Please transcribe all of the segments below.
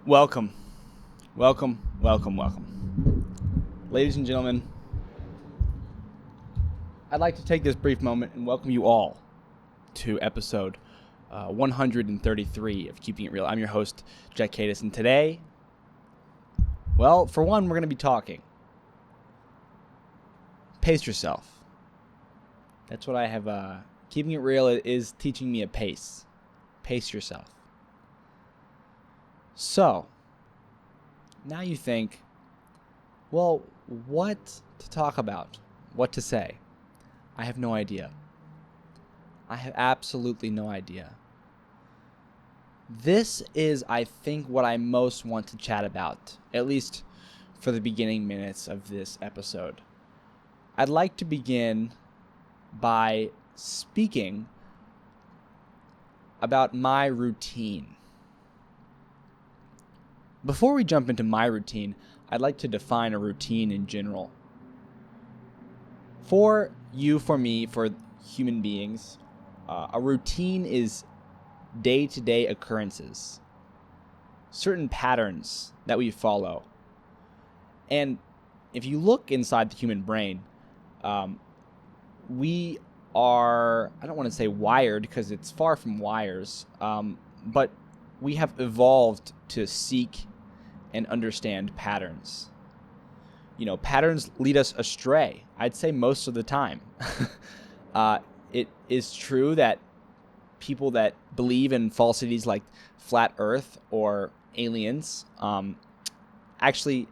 Welcome, welcome. Ladies and gentlemen, I'd like to take this brief moment and welcome you all to episode 133 of Keeping It Real. I'm your host, JackKadis, and today, well, for one, we're going to be talking. Pace yourself. That's what I have. Keeping It Real is teaching me a pace. Pace yourself. So, now you think, well, what to talk about? What to say? I have no idea. I have absolutely no idea. This is, I think, what I most want to chat about, at least for the beginning minutes of this episode. I'd like to begin by speaking about my routine. Before we jump into my routine, I'd like to define a routine in general. For you, for me, for human beings, a routine is day-to-day occurrences, certain patterns that we follow. And if you look inside the human brain, we are, I don't want to say wired because it's far from wires, but we have evolved to seek and understand patterns. You know, patterns lead us astray, I'd say most of the time. It is true that people that believe in falsities like flat earth or aliens actually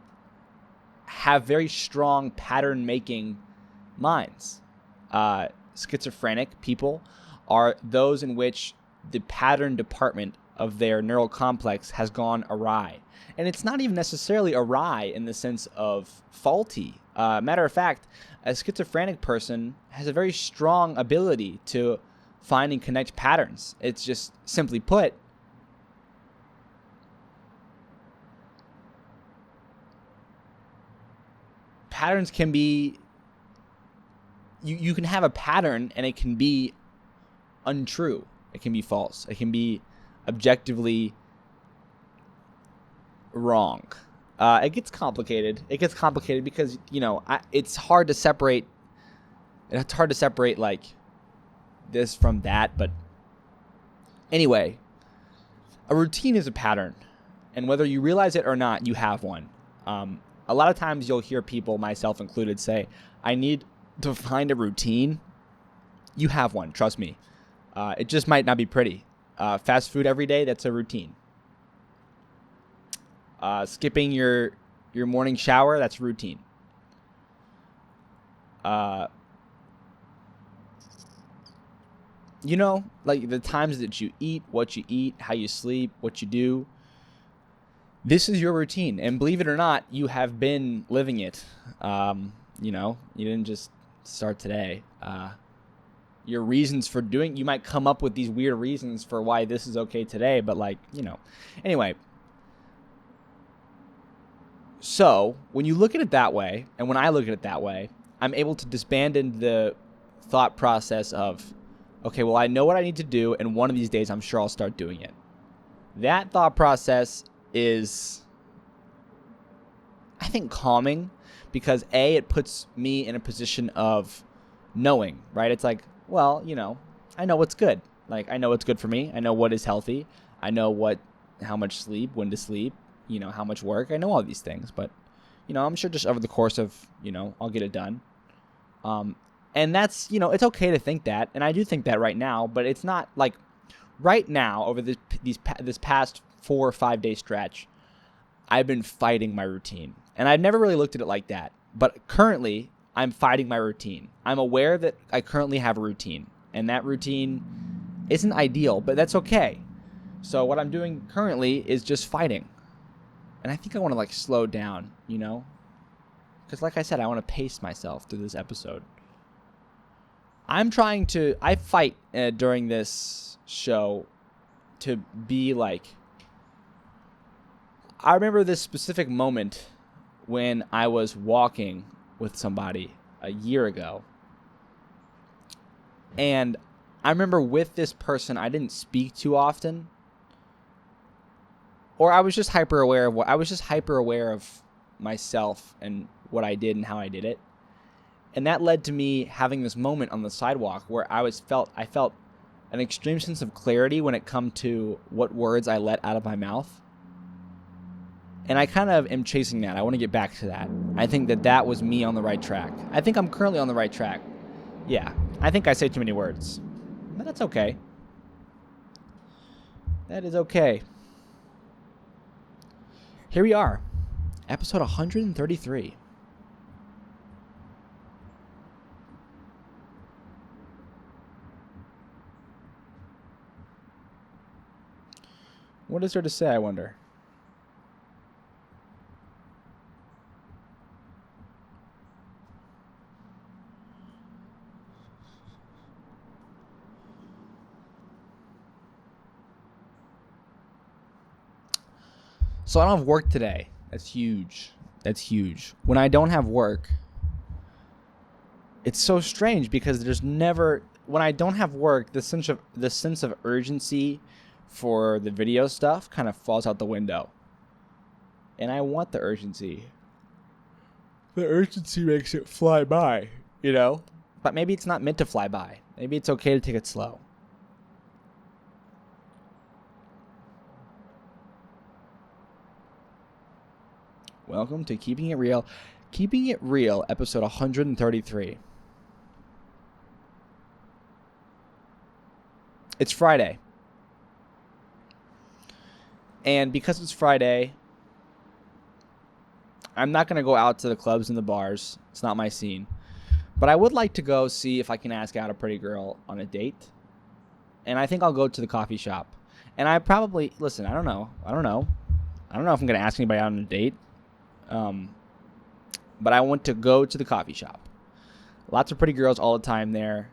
have very strong pattern-making minds. Schizophrenic people are those in which the pattern department of their neural complex has gone awry. And it's not even necessarily awry in the sense of faulty. Matter of fact, a schizophrenic person has a very strong ability to find and connect patterns. It's just, simply put, patterns can be, you can have a pattern and it can be untrue. It can be false. It can be objectively wrong. It gets complicated. It gets complicated because, you know, it's hard to separate. It's hard to separate like this from that. But anyway, a routine is a pattern, and whether you realize it or not, you have one. A lot of times you'll hear people, myself included, say, "I need to find a routine." You have one. Trust me. It just might not be pretty. Fast food every day, that's a routine. Skipping your morning shower, that's routine. You know, like the times that you eat, what you eat, how you sleep, what you do. This is your routine. And believe it or not, you have been living it. You know, you didn't just start today. Your reasons for doing, you might come up with these weird reasons for why this is okay today, but like, you know, anyway. So when you look at it that way, and when I look at it that way, I'm able to disband into the thought process of, okay, well, I know what I need to do, and one of these days I'm sure I'll start doing it. That thought process is, I think, calming because A, it puts me in a position of knowing, right? It's like, well, you know, I know what's good. Like, I know what's good for me. I know what is healthy. I know how much sleep, when to sleep, you know, how much work. I know all these things, but, you know, I'm sure just over the course of, you know, I'll get it done. And that's, you know, it's okay to think that. And I do think that right now, but it's not like right now over this past 4 or 5 day stretch, I've been fighting my routine. And I've never really looked at it like that. But currently, I'm fighting my routine. I'm aware that I currently have a routine, and that routine isn't ideal, but that's okay. So what I'm doing currently is just fighting. And I think I want to like slow down, you know? Because like I said, I want to pace myself through this episode. I fight during this show to be like, I remember this specific moment when I was walking with somebody a year ago. And I remember with this person, I didn't speak too often. or I was just hyper aware of myself and what I did and how I did it. And that led to me having this moment on the sidewalk where I felt an extreme sense of clarity when it come to what words I let out of my mouth. And I kind of am chasing that. I want to get back to that. I think that was me on the right track. I think I'm currently on the right track. Yeah, I think I say too many words. But that's okay. That is okay. Here we are. Episode 133. What is there to say, I wonder? So I don't have work today. That's huge. That's huge. When I don't have work, it's so strange because there's never, when I don't have work, the sense of urgency for the video stuff kind of falls out the window. And I want the urgency. The urgency makes it fly by, you know? But maybe it's not meant to fly by. Maybe it's okay to take it slow. Welcome to Keeping It Real. Keeping It Real, episode 133. It's Friday. And because it's Friday, I'm not going to go out to the clubs and the bars. It's not my scene. But I would like to go see if I can ask out a pretty girl on a date. And I think I'll go to the coffee shop. And I probably, listen, I don't know if I'm going to ask anybody out on a date. But I want to go to the coffee shop. Lots of pretty girls all the time there.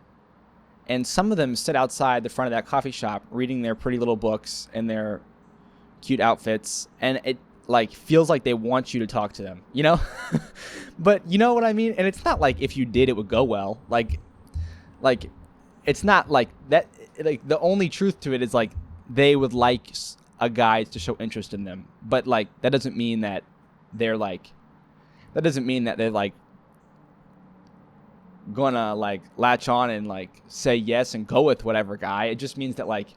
And some of them sit outside the front of that coffee shop reading their pretty little books and their cute outfits. And it like feels like they want you to talk to them, you know? But you know what I mean? And it's not like if you did, it would go well. Like it's not like that. Like the only truth to it is like they would like a guy to show interest in them. But like that doesn't mean that they're gonna like latch on and like say yes and go with whatever guy. It just means that like,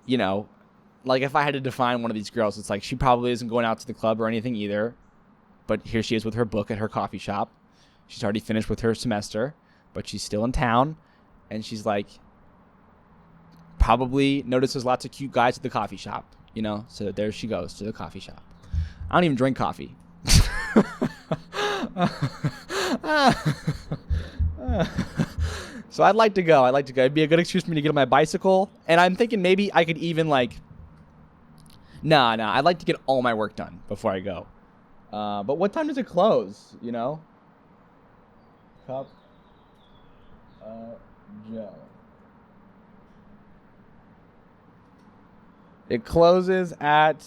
you know, like if I had to define one of these girls, it's like she probably isn't going out to the club or anything either, but here she is with her book at her coffee shop. She's already finished with her semester, but she's still in town, and she's like probably notices lots of cute guys at the coffee shop, you know? So there she goes to the coffee shop. I don't even drink coffee. So I'd like to go. It'd be a good excuse for me to get on my bicycle. And I'm thinking maybe I could even like... Nah. I'd like to get all my work done before I go. But what time does it close, you know? Cup. Joe. It closes at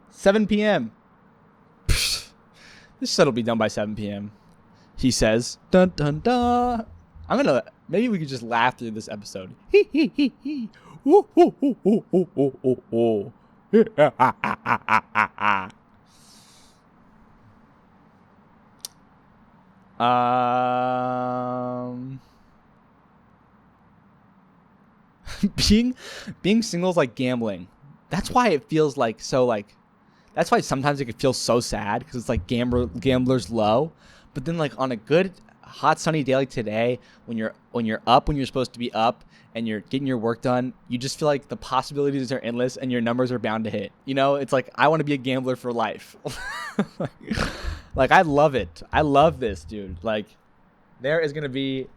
7 p.m. This set'll be done by 7 p.m. He says, dun dun dun. Maybe we could just laugh through this episode. Hee hee hee hee. Woo hoo hoo hoo hoo hoo hoo hoo. Being single is like gambling. That's why it feels like so like. That's why sometimes it could feel so sad because it's like gamblers low. But then like on a good hot sunny day like today, when you're up when you're supposed to be up and you're getting your work done, you just feel like the possibilities are endless and your numbers are bound to hit. You know, it's like I want to be a gambler for life. Like I love it. I love this, dude. Like there is gonna be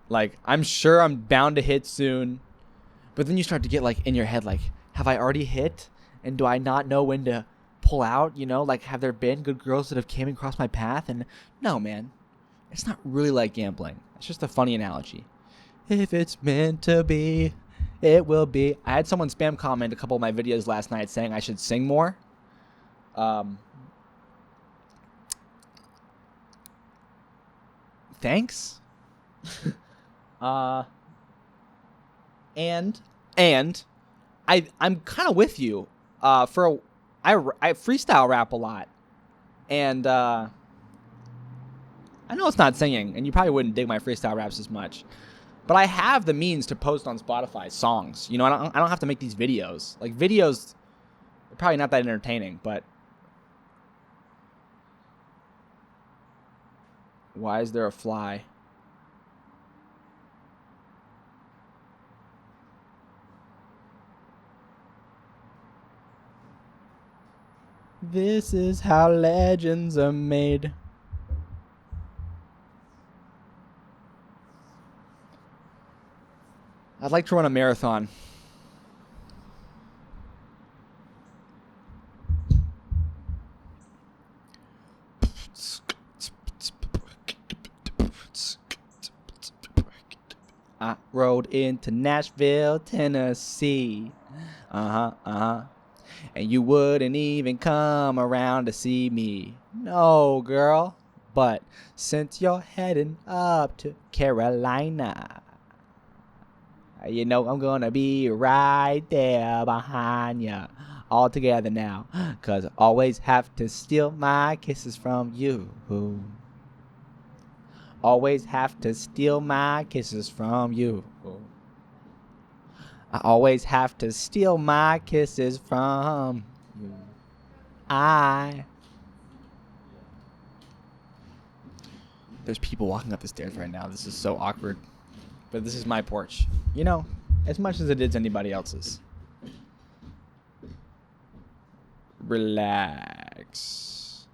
like I'm sure I'm bound to hit soon. But then you start to get like in your head like, have I already hit? And do I not know when to pull out? You know, like have there been good girls that have came across my path? And no, man, it's not really like gambling. It's just a funny analogy. If it's meant to be, it will be. I had someone spam comment a couple of my videos last night saying I should sing more. Thanks. And I'm kind of with you. I freestyle rap a lot, and I know it's not singing, and you probably wouldn't dig my freestyle raps as much, but I have the means to post on Spotify songs. You know, I don't have to make these videos. Like videos, are probably not that entertaining, but why is there a fly? This is how legends are made. I'd like to run a marathon. I rode into Nashville, Tennessee. And you wouldn't even come around to see me. No, girl. But since you're heading up to Carolina, you know I'm gonna be right there behind ya. All together now. 'Cause I always have to steal my kisses from you. Always have to steal my kisses from you. I always have to steal my kisses from you. There's people walking up the stairs right now. This is so awkward. But this is my porch. You know, as much as it is anybody else's. Relax.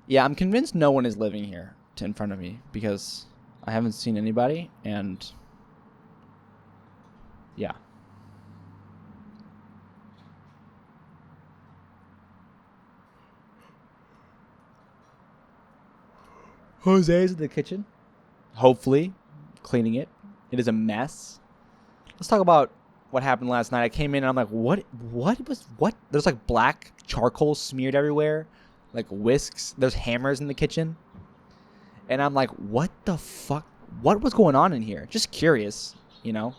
Yeah, I'm convinced no one is living here in front of me because I haven't seen anybody, and yeah. Jose's in the kitchen, hopefully cleaning it. It is a mess. Let's talk about what happened last night. I came in and I'm like, what? There's like black charcoal smeared everywhere, like whisks. There's hammers in the kitchen. And I'm like, what the fuck? What was going on in here? Just curious, you know?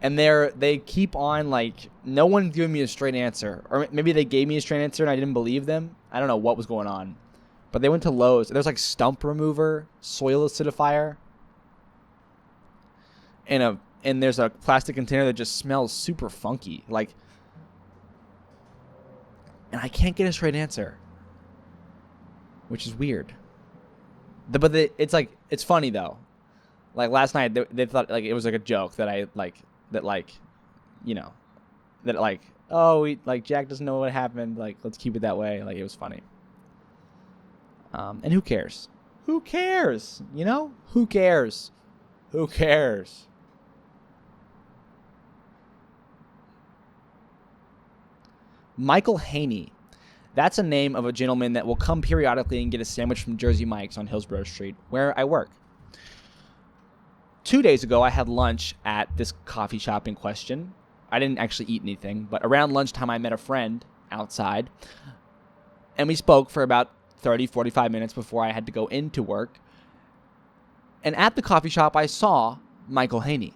And they keep on, like, no one giving me a straight answer. Or maybe they gave me a straight answer and I didn't believe them. I don't know what was going on. But they went to Lowe's. There's, like, stump remover, soil acidifier. And there's a plastic container that just smells super funky. Like, and I can't get a straight answer. Which is weird. It's like, it's funny though. Like last night, they thought like it was like a joke that Jack doesn't know what happened. Like, let's keep it that way. Like, it was funny. And who cares? Who cares? You know? Who cares? Who cares? Michael Haney. That's a name of a gentleman that will come periodically and get a sandwich from Jersey Mike's on Hillsborough Street, where I work. 2 days ago, I had lunch at this coffee shop in question. I didn't actually eat anything, but around lunchtime, I met a friend outside, and we spoke for about 30, 45 minutes before I had to go into work. And at the coffee shop, I saw Michael Haney.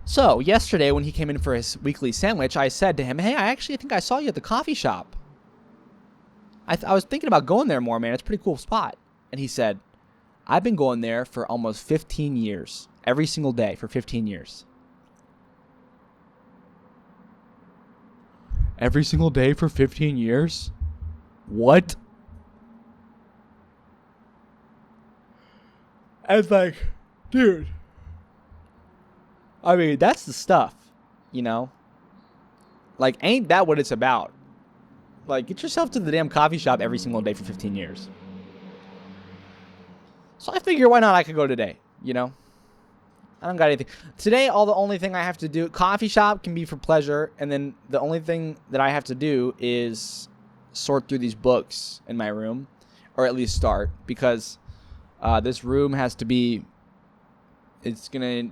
So, yesterday when he came in for his weekly sandwich, I said to him, hey, I actually think I saw you at the coffee shop. I was thinking about going there more, man. It's a pretty cool spot. And he said, I've been going there for almost 15 years. Every single day for 15 years. Every single day for 15 years? What? I was like, dude. I mean, that's the stuff, you know? Like, ain't that what it's about? Like, get yourself to the damn coffee shop every single day for 15 years. So I figure, why not? I could go today, you know? I don't got anything. Today, the only thing I have to do, coffee shop can be for pleasure, and then the only thing that I have to do is sort through these books in my room, or at least start, because this room has to be... It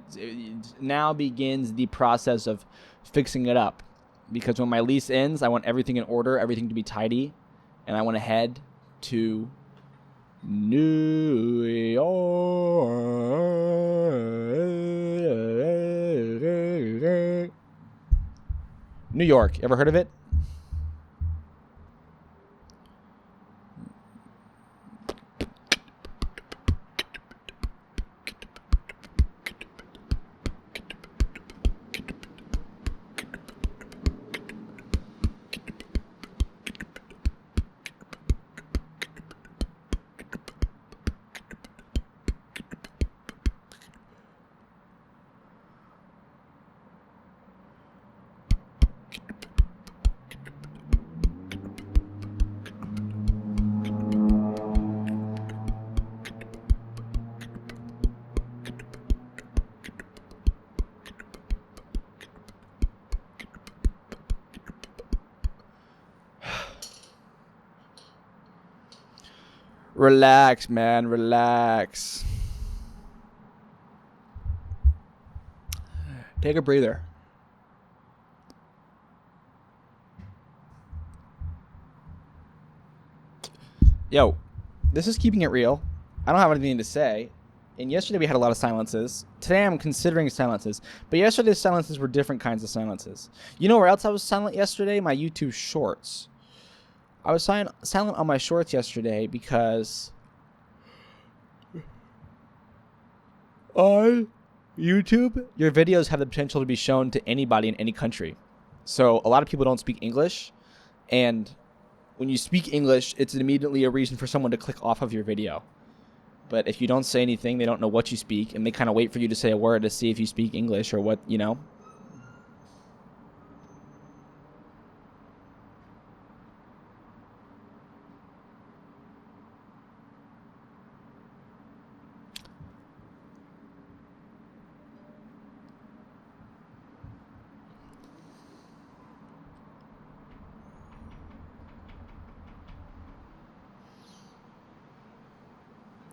now begins the process of fixing it up, because when my lease ends, I want everything in order, everything to be tidy, and I want to head to New York. New York. Ever heard of it? Relax, man. Relax. Take a breather. Yo, this is Keeping It Real. I don't have anything to say. And yesterday we had a lot of silences. Today I'm considering silences. But yesterday's silences were different kinds of silences. You know where else I was silent yesterday? My YouTube shorts. I was silent on my shorts yesterday because on YouTube, your videos have the potential to be shown to anybody in any country. So a lot of people don't speak English, and when you speak English, it's immediately a reason for someone to click off of your video. But if you don't say anything, they don't know what you speak, and they kind of wait for you to say a word to see if you speak English or what, you know.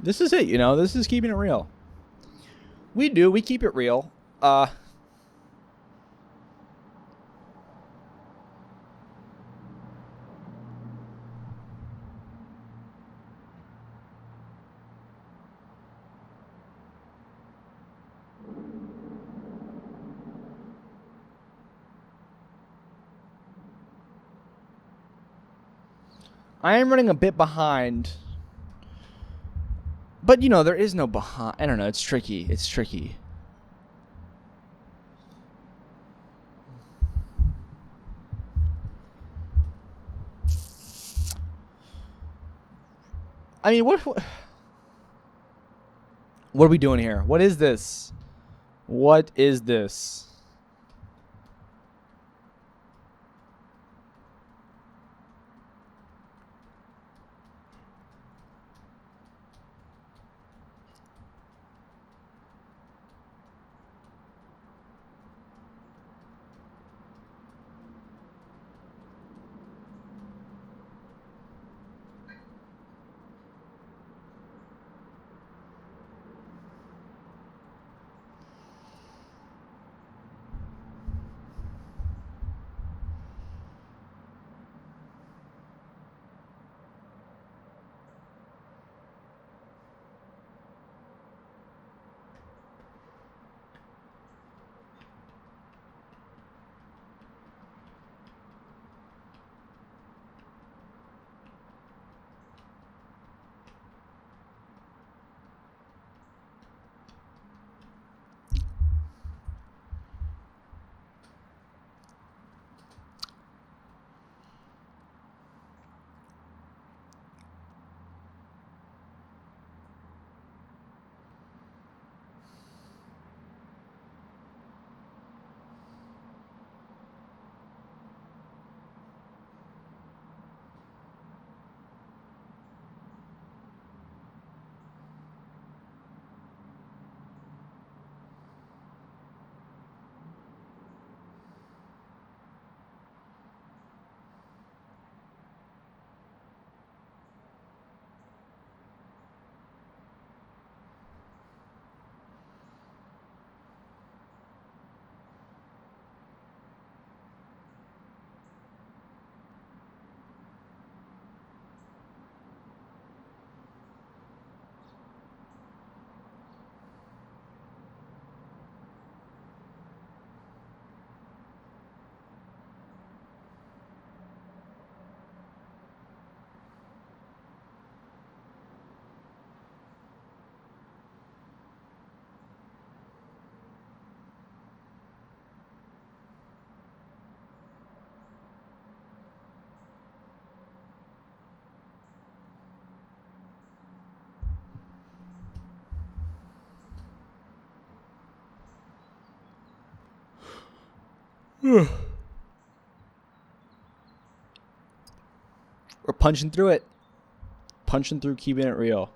This is it, you know. This is Keeping It Real. We keep it real. I am running a bit behind. But, you know, there is no behind. I don't know. It's tricky. It's tricky. I mean, what are we doing here? What is this? What is this? We're punching through it. Punching through, keeping it real.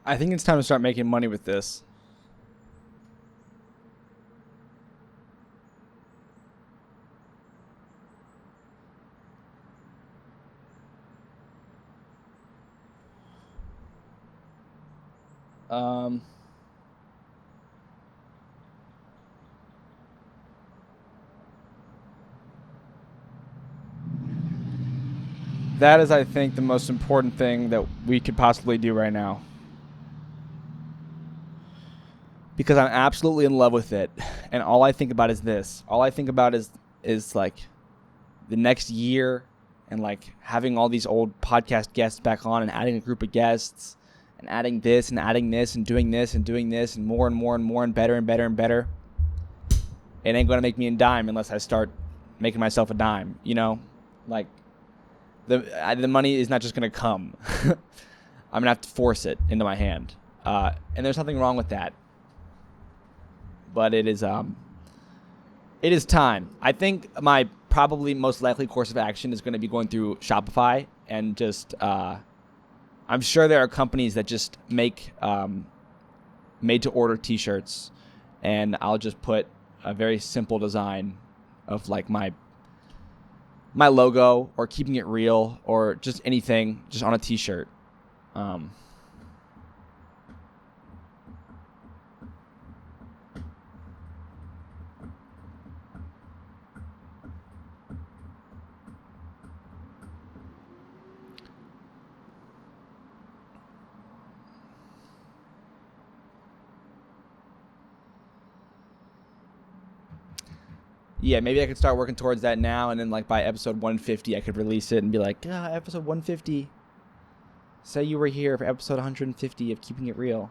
I think it's time to start making money with this. Um, that is, I think, the most important thing that we could possibly do right now. Because I'm absolutely in love with it, and all I think about is this. All I think about is like the next year, and like having all these old podcast guests back on, and adding a group of guests, and adding this and adding this and doing this and doing this and more and more and more and better and better and better. It ain't gonna make me a dime unless I start making myself a dime. You know, like the money is not just gonna come. I'm gonna have to force it into my hand, and there's nothing wrong with that. But it is time. I think my probably most likely course of action is going to be going through Shopify and just I'm sure there are companies that just make made to order t-shirts, and I'll just put a very simple design of like my logo, or keeping it real, or just anything just on a t-shirt. Yeah, maybe I could start working towards that now, and then like by episode 150, I could release it and be like, episode 150. Say you were here for episode 150 of Keeping It Real.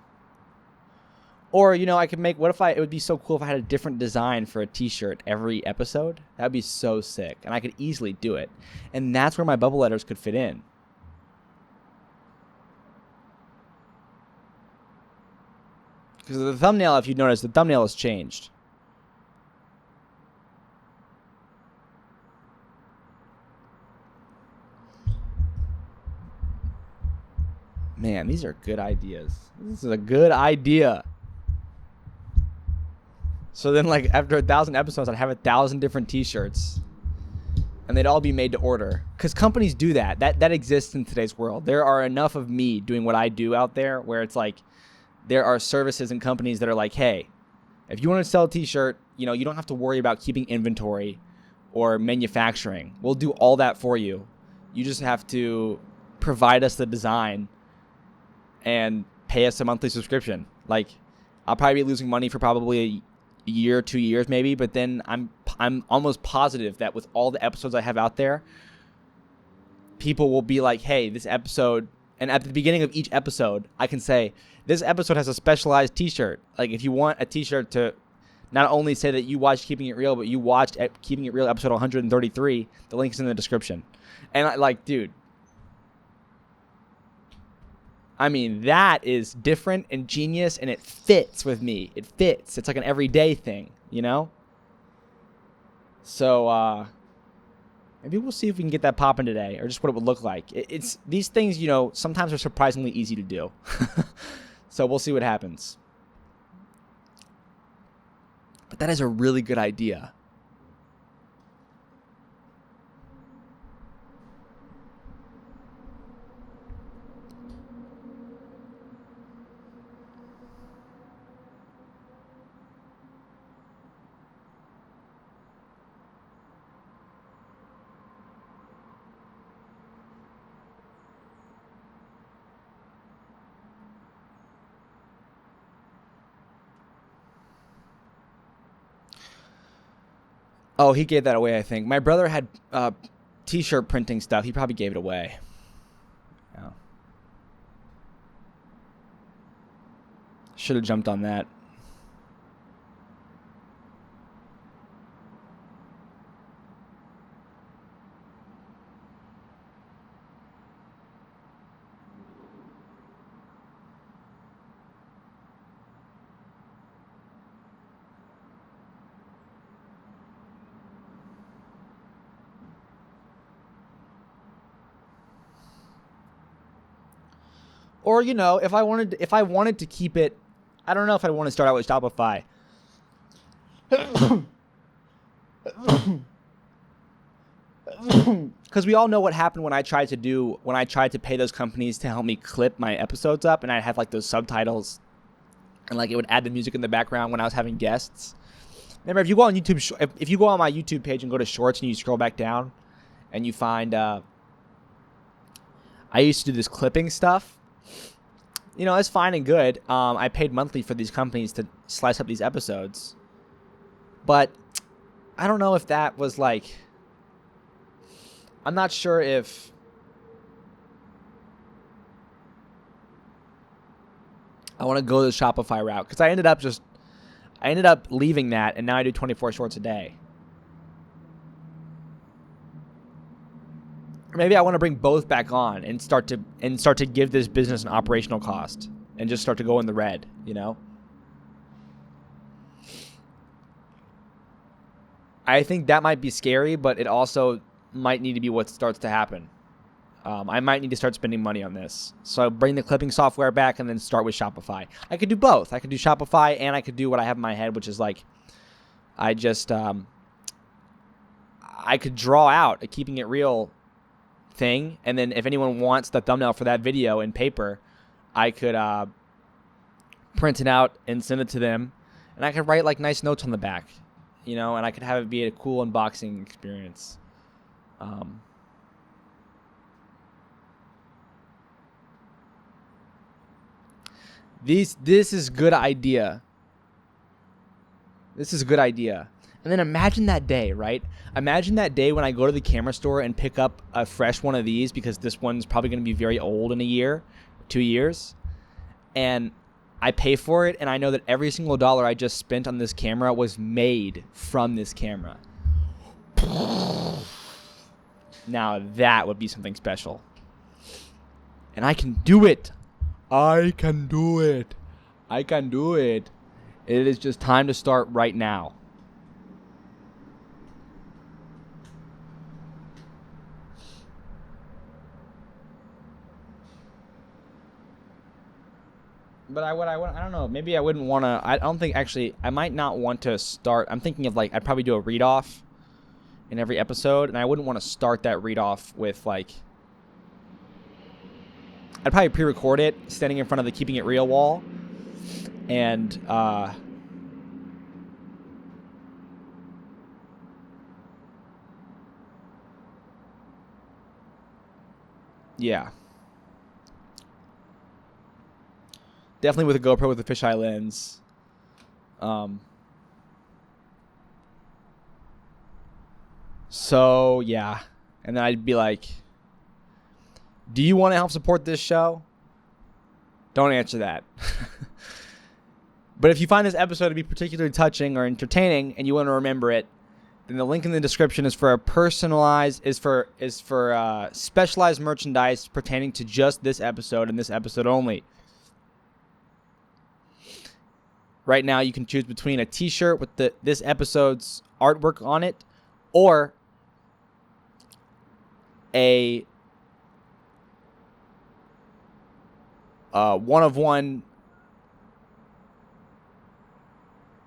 Or, you know, I could make, it would be so cool if I had a different design for a t-shirt every episode. That'd be so sick. And I could easily do it. And that's where my bubble letters could fit in. Because the thumbnail, if you notice, the thumbnail has changed. Man, these are good ideas. This is a good idea. So then, like, after 1,000 episodes, I'd have 1,000 different t-shirts. And they'd all be made to order. Because companies do that. That exists in today's world. There are enough of me doing what I do out there where it's like, there are services and companies that are like, hey, if you want to sell a t-shirt, you know, you don't have to worry about keeping inventory or manufacturing. We'll do all that for you. You just have to provide us the design and pay us a monthly subscription. Like, I'll probably be losing money for probably a year, 2 years maybe, but then I'm almost positive that with all the episodes I have out there, people will be like, hey, this episode, and at the beginning of each episode, I can say, this episode has a specialized t-shirt. Like, if you want a t-shirt to not only say that you watched Keeping It Real, but you watched Keeping It Real episode 133, the link is in the description. And like, dude, I mean, that is different and genius, and it fits with me. It fits. It's like an everyday thing, you know? So, maybe we'll see if we can get that popping today, or just what it would look like. It's these things, you know, sometimes are surprisingly easy to do. So we'll see what happens. But that is a really good idea. Oh, he gave that away, I think. My brother had t-shirt printing stuff. He probably gave it away. Yeah. Should have jumped on that. Or, you know, if I wanted to keep it, I don't know if I want to start out with Shopify. Because we all know what happened when I tried to pay those companies to help me clip my episodes up, and I'd have like those subtitles, and like it would add the music in the background when I was having guests. Remember, if you go on YouTube, if you go on my YouTube page and go to Shorts and you scroll back down, and you find, I used to do this clipping stuff. You know, it's fine and good. I paid monthly for these companies to slice up these episodes. But I don't know if that was like... I'm not sure if... I want to go the Shopify route. Because I ended up leaving that, and now I do 24 shorts a day. Or maybe I want to bring both back on and start to give this business an operational cost and just start to go in the red, you know? I think that might be scary, but it also might need to be what starts to happen. I might need to start spending money on this. So bring the clipping software back and then start with Shopify. I could do both. I could do Shopify and I could do what I have in my head, which is like, I could draw out a Keeping It Real thing, and then if anyone wants the thumbnail for that video in paper, I could print it out and send it to them, and I could write like nice notes on the back, you know, and I could have it be a cool unboxing experience. This is good idea. This is a good idea. And then imagine that day, right? Imagine that day when I go to the camera store and pick up a fresh one of these, because this one's probably going to be very old in a year, 2 years. And I pay for it, and I know that every single dollar I just spent on this camera was made from this camera. Now that would be something special. And I can do it. I can do it. I can do it. It is just time to start right now. But I don't know. Maybe I wouldn't want to. I don't think, actually, I might not want to start. I'm thinking of, like, I'd probably do a read off in every episode, and I wouldn't want to start that read off with, like, I'd probably pre-record it standing in front of the Keeping It Real wall, and yeah, definitely with a GoPro with a fisheye lens. So yeah, and then I'd be like, do you want to help support this show? Don't answer that. But if you find this episode to be particularly touching or entertaining and you want to remember it, then the link in the description is for specialized merchandise pertaining to just this episode and this episode only. Right now, you can choose between a t-shirt with this episode's artwork on it, or a one-of-one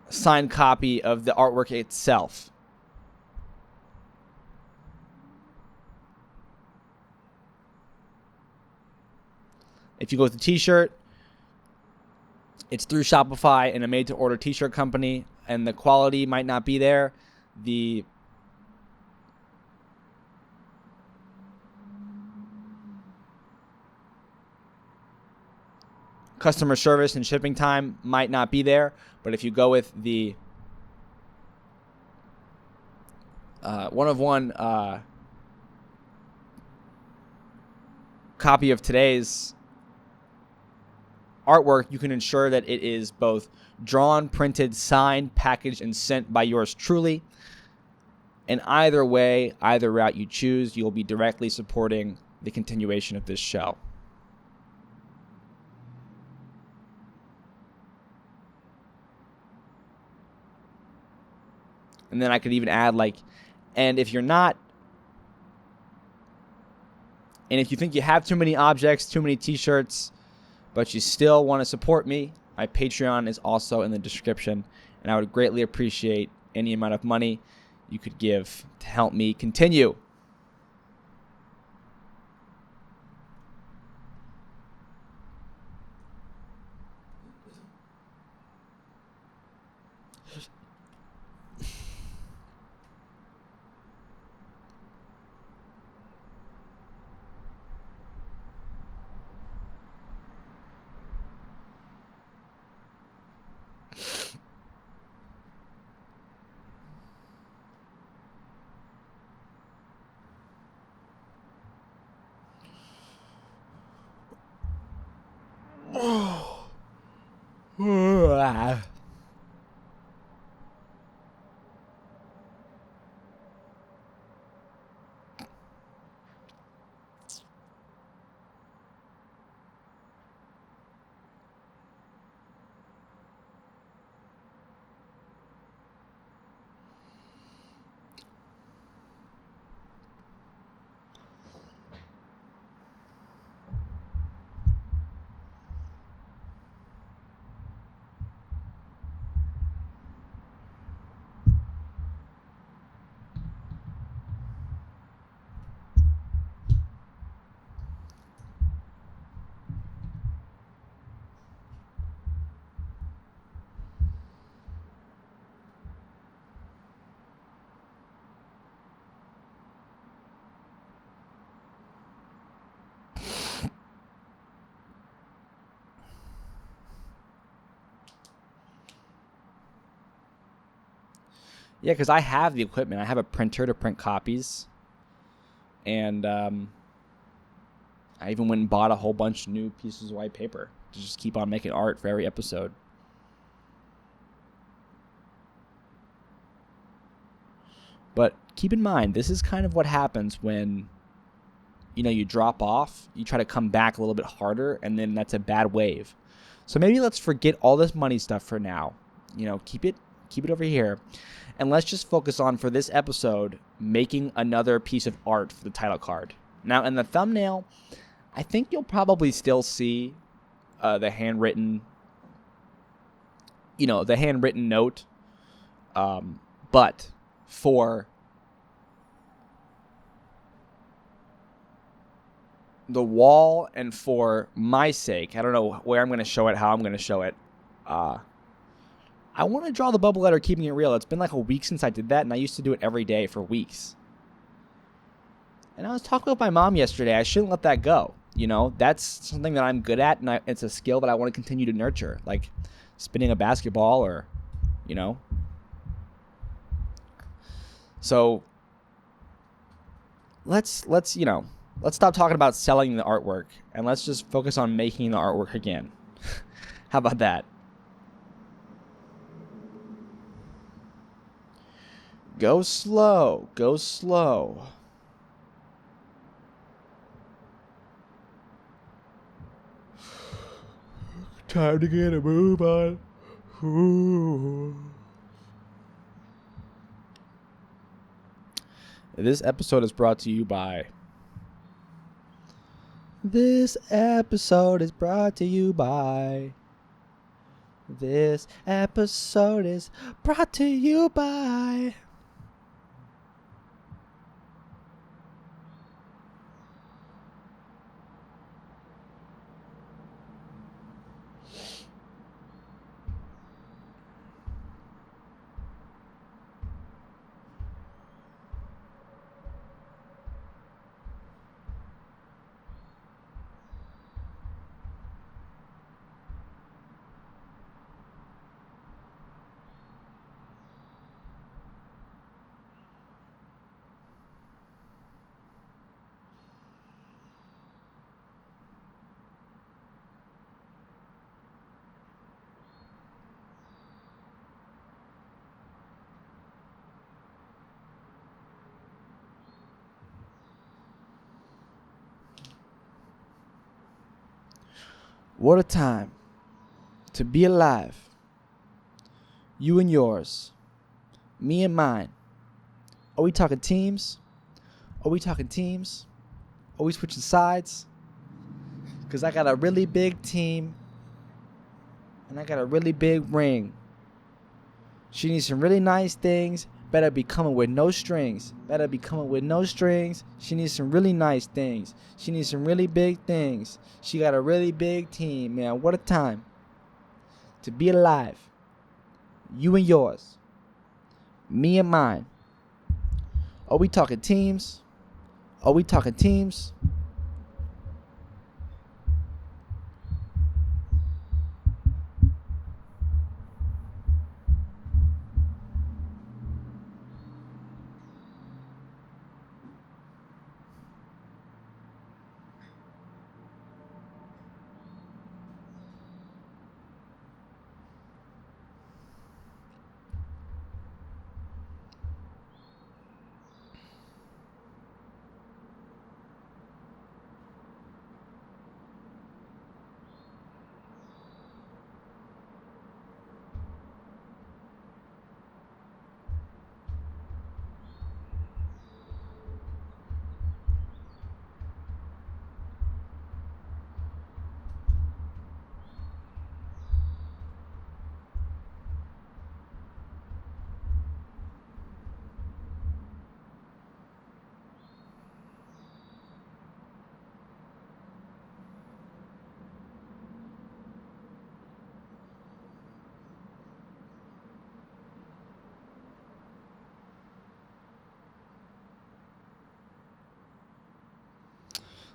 signed copy of the artwork itself. If you go with the t-shirt, it's through Shopify and a made-to-order t-shirt company, and the quality might not be there. The customer service and shipping time might not be there. But if you go with the one-of-one copy of today's artwork, you can ensure that it is both drawn, printed, signed, packaged, and sent by yours truly. And either way, either route you choose, you'll be directly supporting the continuation of this show. And then I could even add, like, and if you think you have too many objects, too many t-shirts, but you still want to support me, my Patreon is also in the description, and I would greatly appreciate any amount of money you could give to help me continue. Yeah, because I have the equipment. I have a printer to print copies. And I even went and bought a whole bunch of new pieces of white paper to just keep on making art for every episode. But keep in mind, this is kind of what happens when, you drop off, you try to come back a little bit harder, and then that's a bad wave. So maybe let's forget all this money stuff for now. Keep it over here. And let's just focus on, for this episode, making another piece of art for the title card. Now, in the thumbnail, I think you'll probably still see the handwritten note. But for the wall and for my sake, I don't know where I'm going to show it, how I'm going to show it. I want to draw the bubble letter keeping it real. It's been like a week since I did that, and I used to do it every day for weeks. And I was talking with my mom yesterday. I shouldn't let that go. That's something that I'm good at, and it's a skill that I want to continue to nurture, like spinning a basketball or, So let's stop talking about selling the artwork, and let's just focus on making the artwork again. How about that? Go slow. Go slow. Time to get a move on. Ooh. This episode is brought to you by... This episode is brought to you by... This episode is brought to you by... What a time to be alive. You and yours. Me and mine. Are we talking teams? Are we talking teams? Are we switching sides? Because I got a really big team. And I got a really big ring. She needs some really nice things. Better be coming with no strings. Better be coming with no strings. She needs some really nice things. She needs some really big things. She got a really big team, man. What a time to be alive. You and yours. Me and mine. Are we talking teams? Are we talking teams?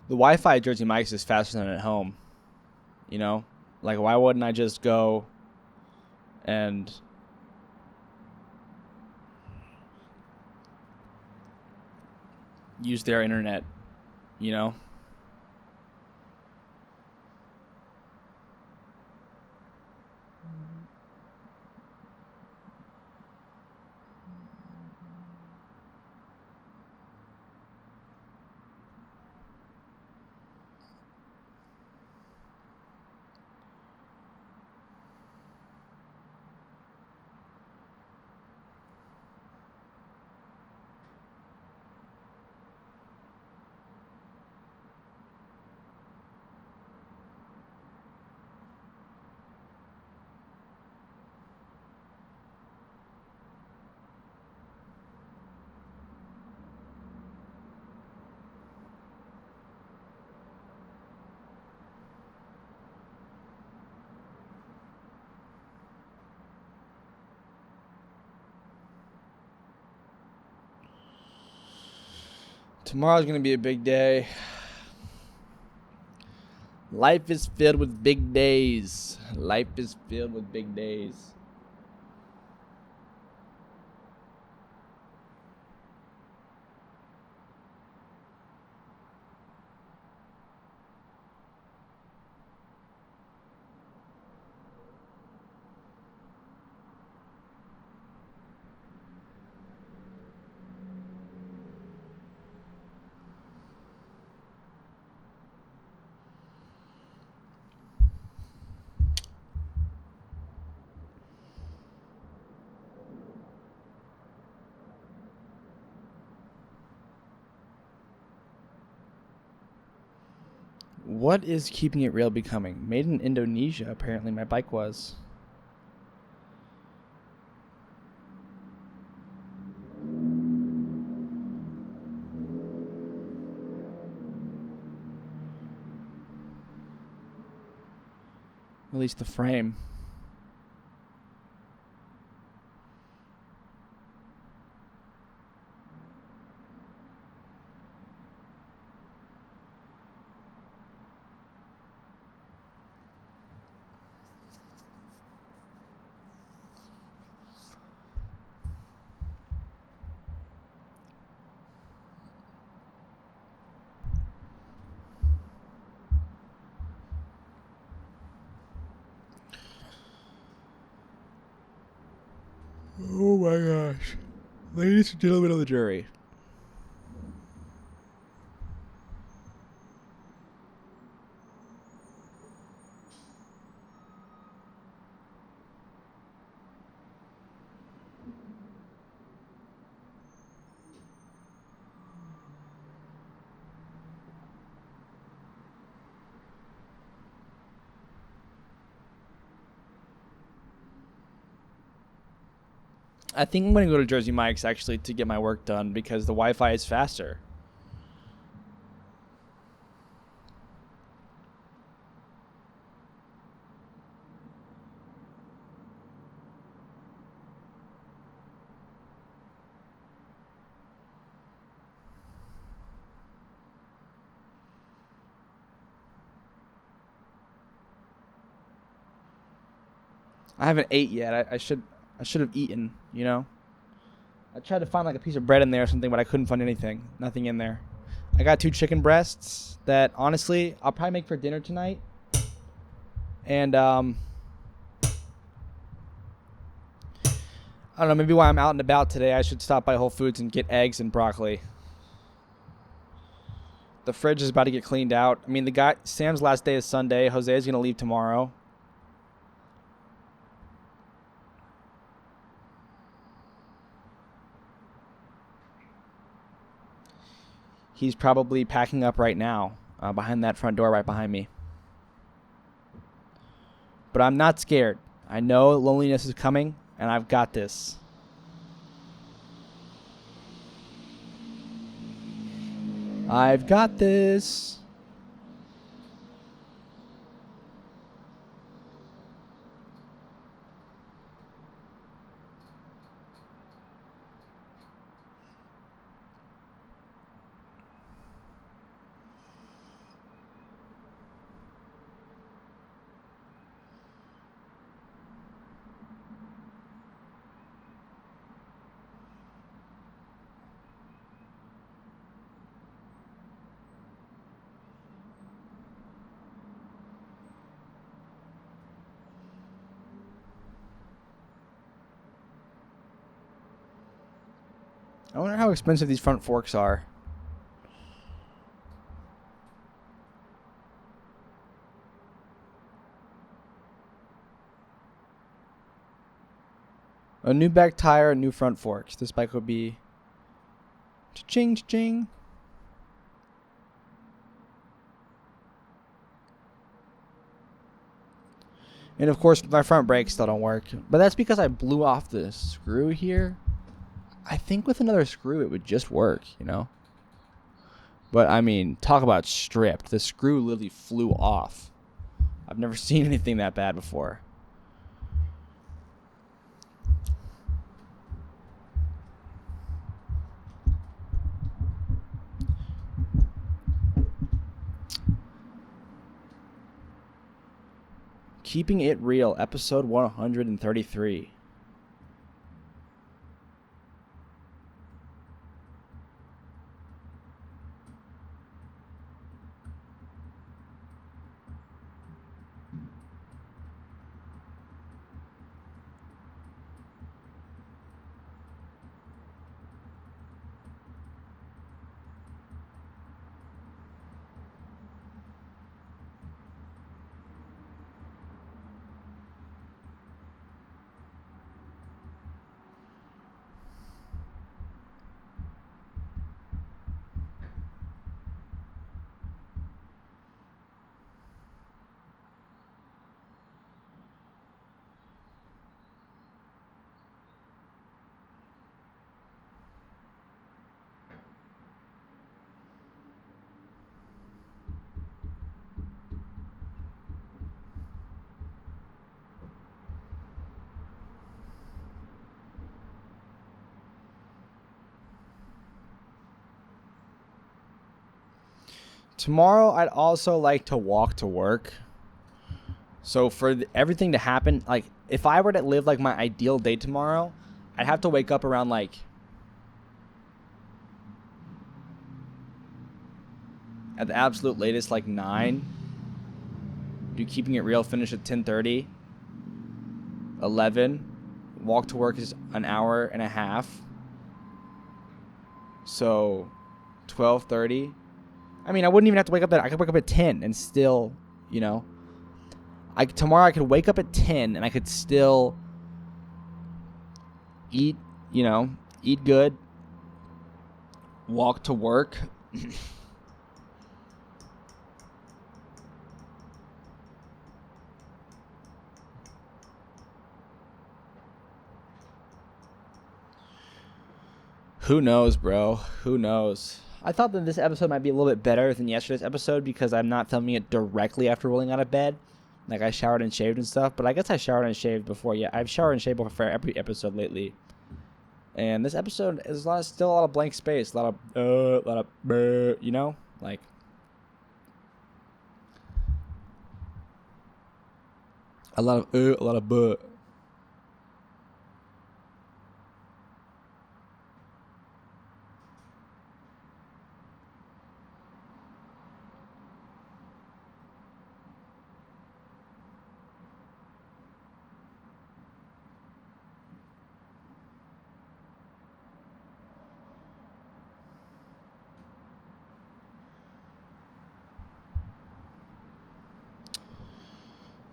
The Wi-Fi at Jersey Mike's is faster than at home. Like, why wouldn't I just go and use their internet, you know? Tomorrow's going to be a big day. Life is filled with big days. Life is filled with big days. What is keeping it real becoming? Made in Indonesia, apparently my bike was. At least the frame. Oh my gosh. Ladies and gentlemen of the jury. I think I'm going to go to Jersey Mike's actually to get my work done because the Wi-Fi is faster. I haven't ate yet. I should have eaten, you know? I tried to find like a piece of bread in there or something, but I couldn't find anything. Nothing in there. I got 2 chicken breasts that honestly I'll probably make for dinner tonight. And I don't know, maybe while I'm out and about today I should stop by Whole Foods and get eggs and broccoli. The fridge is about to get cleaned out. I mean, Sam's last day is Sunday. Jose's going to leave tomorrow. He's probably packing up right now behind that front door right behind me. But I'm not scared. I know loneliness is coming, and I've got this. I've got this. I wonder how expensive these front forks are. A new back tire, new front forks. This bike would be cha-ching, cha-ching. And of course, my front brakes still don't work. But that's because I blew off the screw here. I think with another screw, it would just work, you know? But, I mean, talk about stripped. The screw literally flew off. I've never seen anything that bad before. Keeping It Real, episode 133. Tomorrow, I'd also like to walk to work. So for everything to happen, like, if I were to live, like, my ideal day tomorrow, I'd have to wake up around, like, at the absolute latest, like, 9. Do Keeping It Real, finish at 10:30. 11. Walk to work is an hour and a half. So 12:30. I mean, I wouldn't even have to wake up I could wake up at 10 and still, you know. Tomorrow I could wake up at 10 and I could still eat, you know, eat good, walk to work. Who knows, bro? Who knows? I thought that this episode might be a little bit better than yesterday's episode because I'm not filming it directly after rolling out of bed. Like, I showered and shaved and stuff, but I guess I showered and shaved before. Yeah, I've showered and shaved before every episode lately. And this episode is still a lot of blank space, a lot of, you know, like. A lot of buh.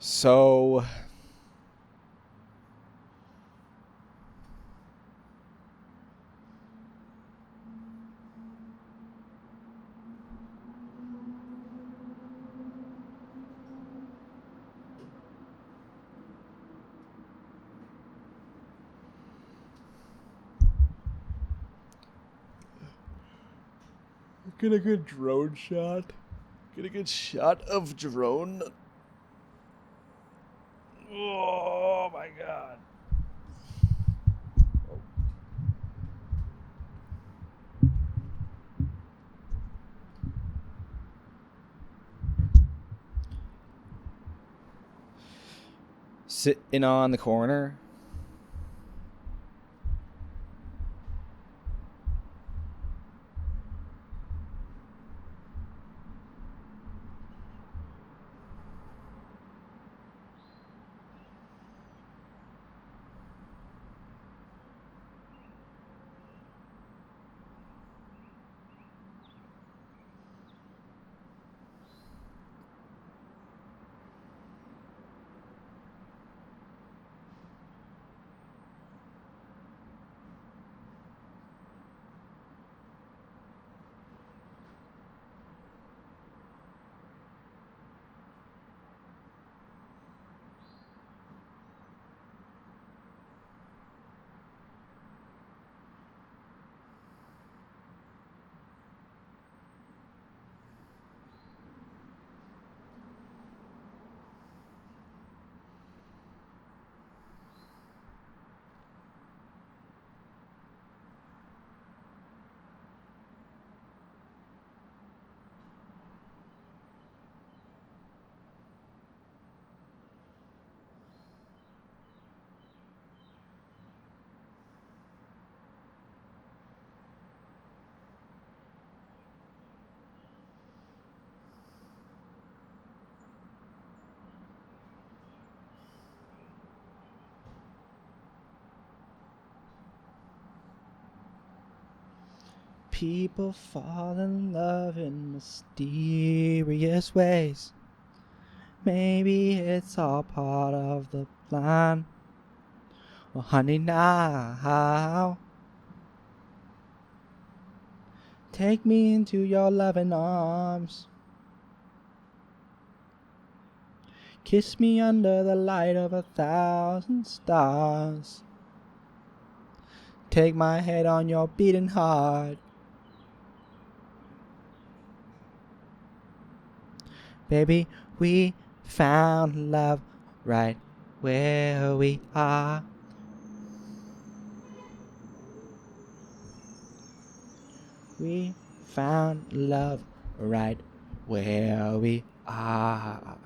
So get a good drone shot. Get a good shot of drone. Oh my god. Sitting on the corner. People fall in love in mysterious ways. Maybe it's all part of the plan. Well, honey, now take me into your loving arms. Kiss me under the light of 1,000 stars. Take my head on your beating heart. Baby, we found love right where we are. We found love right where we are.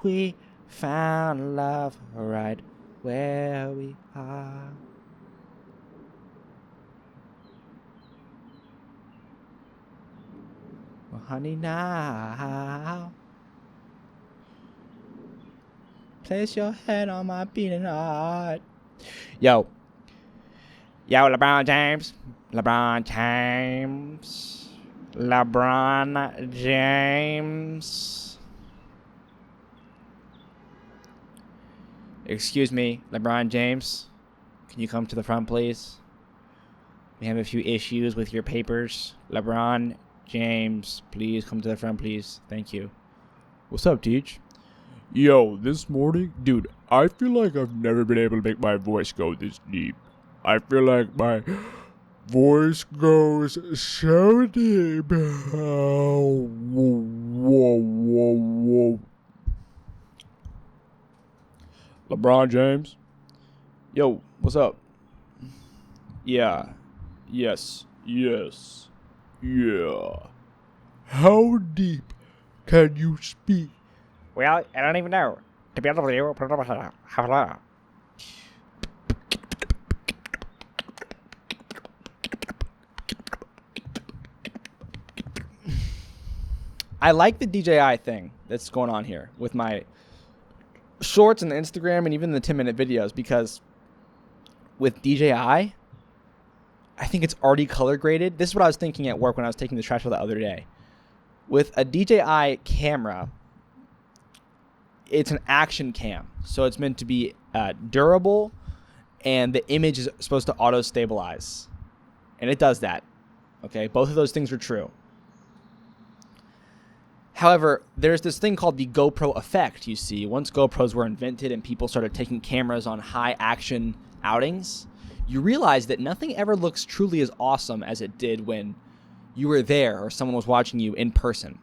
We found love right where we are. Well, honey, now place your head on my beating heart. Yo, LeBron James. LeBron James. Excuse me, LeBron James. Can you come to the front, please? We have a few issues with your papers. LeBron James, please come to the front, please. Thank you. What's up, Teach? Yo, this morning, dude, I feel like I've never been able to make my voice go this deep. I feel like my voice goes so deep. Oh, whoa. LeBron James? Yo, what's up? Yeah. Yes. Yeah. How deep can you speak? Well, I don't even know. To be honest with you, I like the DJI thing that's going on here with my shorts and the Instagram and even the 10-minute videos, because with DJI, I think it's already color graded. This is what I was thinking at work when I was taking the trash out the other day. With a DJI camera, it's an action cam, so it's meant to be durable, and the image is supposed to auto stabilize, and it does that. Okay, both of those things are true. However, there's this thing called the GoPro effect. You see, once GoPros were invented and people started taking cameras on high action outings, you realize that nothing ever looks truly as awesome as it did when you were there or someone was watching you in person.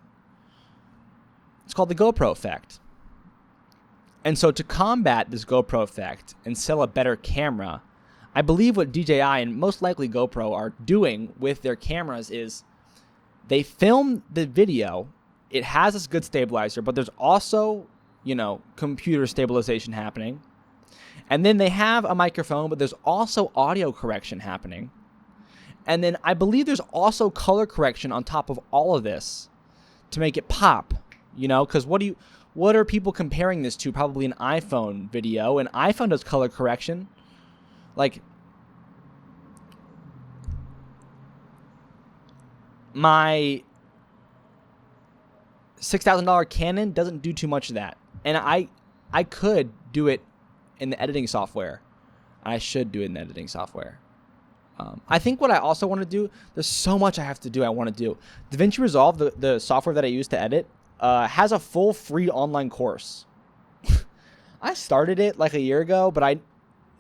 It's called the GoPro effect. And so to combat this GoPro effect and sell a better camera, I believe what DJI and most likely GoPro are doing with their cameras is they film the video. It has this good stabilizer, but there's also, computer stabilization happening. And then they have a microphone, but there's also audio correction happening. And then I believe there's also color correction on top of all of this to make it pop, because what are people comparing this to? Probably an iPhone video. An iPhone does color correction. Like, my $6,000 Canon doesn't do too much of that. And I could do it in the editing software. I should do it in the editing software. I think what I also want to do, there's so much I have to do I want to do. DaVinci Resolve, the software that I use to edit, has a full free online course. I started it like a year ago, but I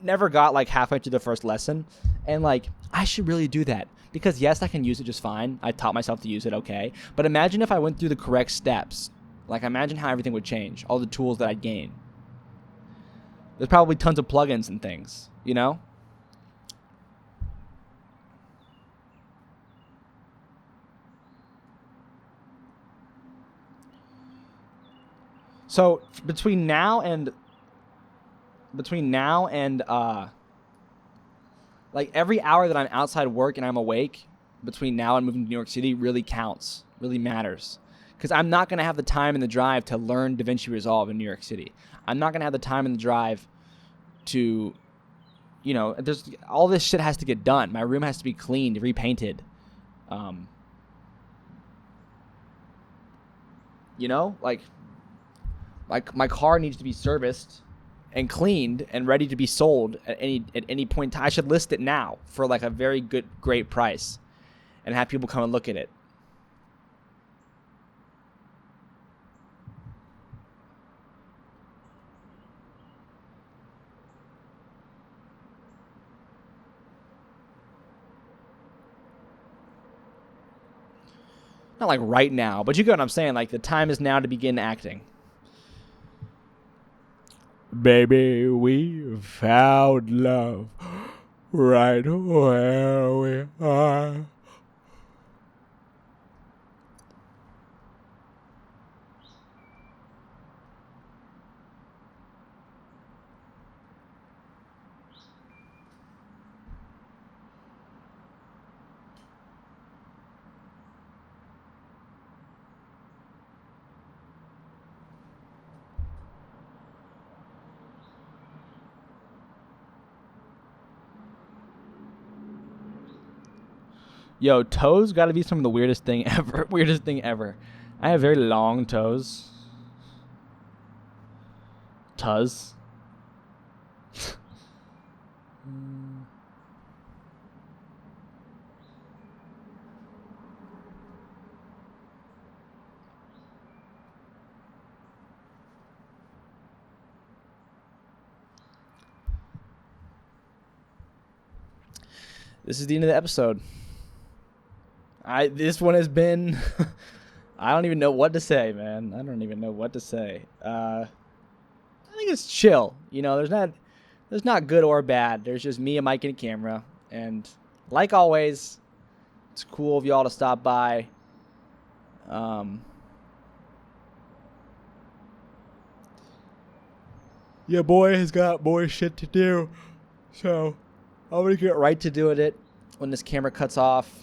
never got like halfway through the first lesson. And I should really do that. Because yes, I can use it just fine. I taught myself to use it okay. But imagine if I went through the correct steps. Imagine how everything would change. All the tools that I'd gain. There's probably tons of plugins and things, So between now and every hour that I'm outside work and I'm awake between now and moving to New York City really counts, really matters. Because I'm not going to have the time and the drive to learn DaVinci Resolve in New York City. I'm not going to have the time and the drive to, there's all this shit has to get done. My room has to be cleaned, repainted. Um, you know, like my car needs to be serviced and cleaned and ready to be sold at any point in time. I should list it now for like a very great price and have people come and look at it. Not like right now, but you get what I'm saying. Like the time is now to begin acting. Baby, we found love right where we are. Yo, toes got to be some of the weirdest thing ever. Weirdest thing ever. I have very long toes. Toes. This is the end of the episode. This one has been I don't even know what to say, man. I don't even know what to say. I think it's chill. You know, there's not good or bad. There's just me, a mic, and a camera. And like always, it's cool of y'all to stop by. Your boy has got more shit to do, so I'm gonna get right to doing it when this camera cuts off.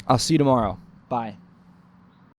I'll see you tomorrow. Bye.